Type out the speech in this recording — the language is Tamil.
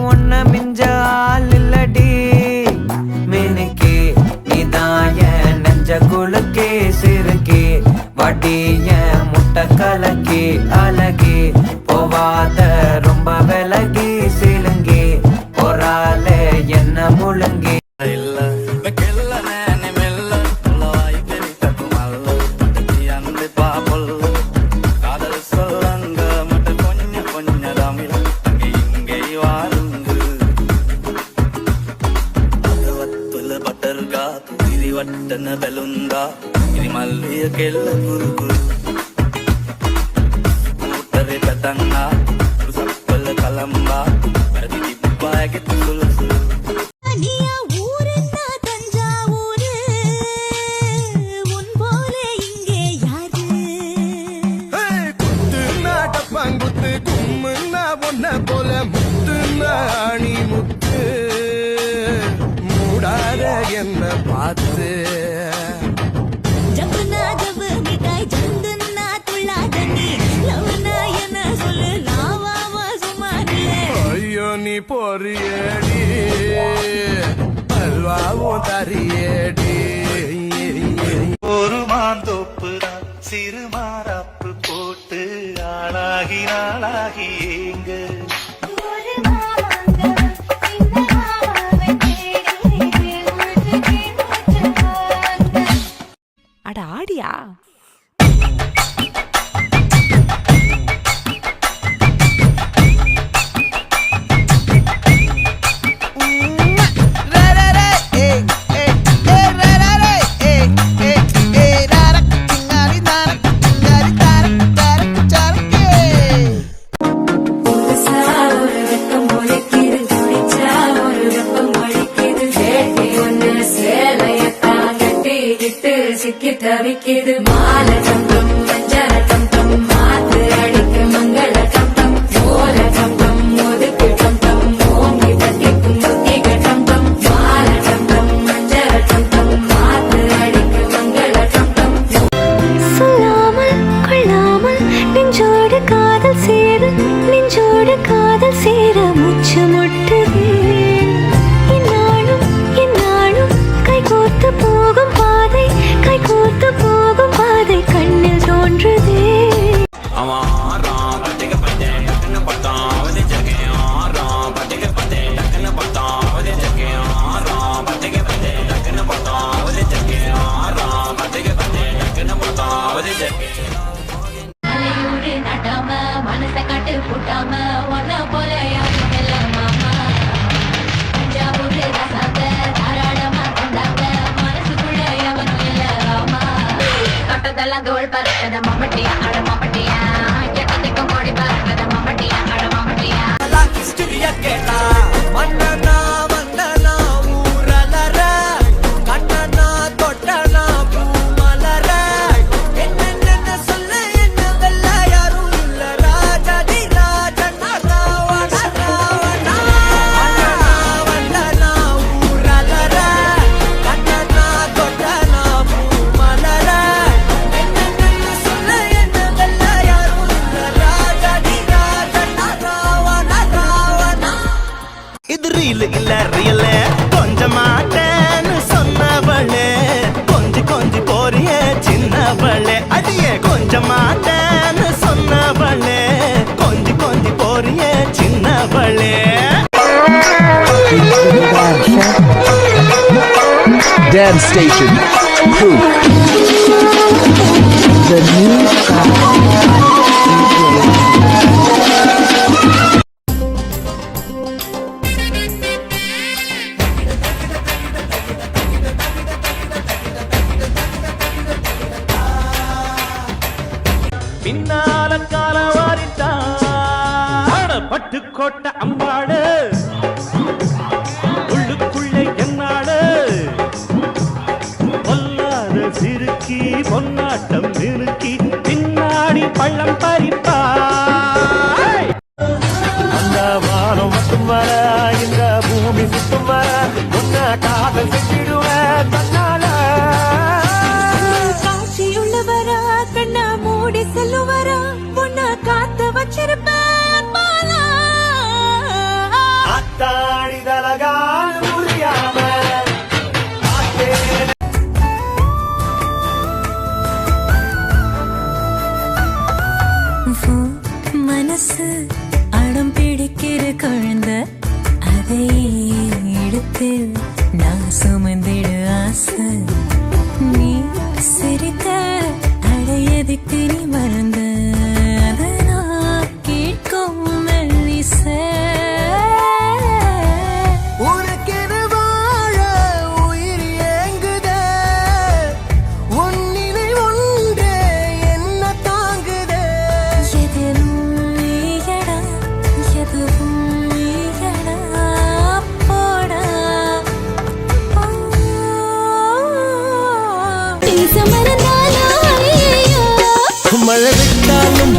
ஒன்ன மிஞ்சால் இல்லடி மினுக்கே நீதாய நெஞ்ச குலுக்கே சிறுக்கே வடிய முட்டை கலக்கே அழகே போவாத ரொம்ப விலகி சிலுங்கே பொறாலே என்ன முழுங்கே వట్టన బెలుందా ఇది మల్లియకెళ్ళ గురుగురు ఊటరే పెద్దంగా సప్పల కలంబా ప్రతి దిబ్బాకి తులుసు என்ன பார்த்து ஜம்புனா ஜம்பு மிட்டாய் ஜந்துனா துள்ளாதனி லவனா என்ன சொல்லு லாவாமா சுமாரியே ஐயோ நீ பொறியடி அல்வாவும் தரியடி ஒரு மாந்தோப்பு சிறு மாறாப்பு போட்டு ஆளாகி நாளாகி ஏங்க ஆடியா சிக்கி தவிக்கிது மால சம்பம் மஞ்சர சம்பம் மாத்து அடிக்க மங்கள சம்பம் ஓல சம்பம் ஒதுக்கு சம்பம் ஓங்கி தட்டிக்கும் முத்திக சம்பம் மால சம்பம் மஞ்சர சம்பம் மாத்து அடிக்க மங்கள சம்பம் சொல்லாமல் கொள்ளாமல் நெஞ்சோடு காதல் சேர முச்சு முட்டுதே இந்நாளும் கைகோர்த்து போகும் பாதை கண்ணில் தோன்றுதே நட்டாம மனச காட்டு போட்டாம ஒன்ன போல யாரும் இல்ல மாமா தஞ்சாவூர் ரசாந்த தாராளமா கொண்டாங்க மனசுக்குள்ள எவனும் இல்ல ராமா தொட்டதெல்லாம் தோல் பறக்கத மம்மட்டியா அட மம்மட்டியா எட்டத்துக்கும் கோடி பறக்கத மம்மட்டியா அட மம்மட்டியா கேட்டா மன்னனா வந்தனா ஊரலர கண்ணனா தொட்டனா பூமலர என்ன சொல்ல என்ன வெல்ல யாரும் இல்ல ராஜாதி ராஜனா ராவண ராவணா வந்தனா ஊரலர கண்ணனா தொட்டனா பூமலர என்ன சொல்ல என்ன வெல்ல யாரும் இல்ல ராஜாதி ராஜனா ராவண ராவணா இது ரீல் இல்ல ரியல் கொஞ்ச மாட்டேன்னு சொன்னவளே கொஞ்சி போறிய சின்னவளே அடியே கொஞ்ச மாட்டேன்னு சொன்னவளே கொஞ்சி போறிய சின்னவளே Dance Station Proof The new பின்னால கால வாரிட்டாட பட்டுக்கோட்டை அம்பாடு உள்ளுக்குள்ளே என்னாடு பொல்லாத சிறுக்கி பொன்னாட்டம் நிறுக்கி பின்னாடி பள்ளம் பறிப்பா அந்த வானம் மட்டும் வர இந்த பூமி சுட்டும் வர உன்ன காதல் செஞ்சிடுவேன் தன்னால காட்சியுள்ளவரா கண்ணா மூடி செல்லுவரா பொண்ணா காத்து வச்சிருப்பேன் பாலா மழை விட்டாலும்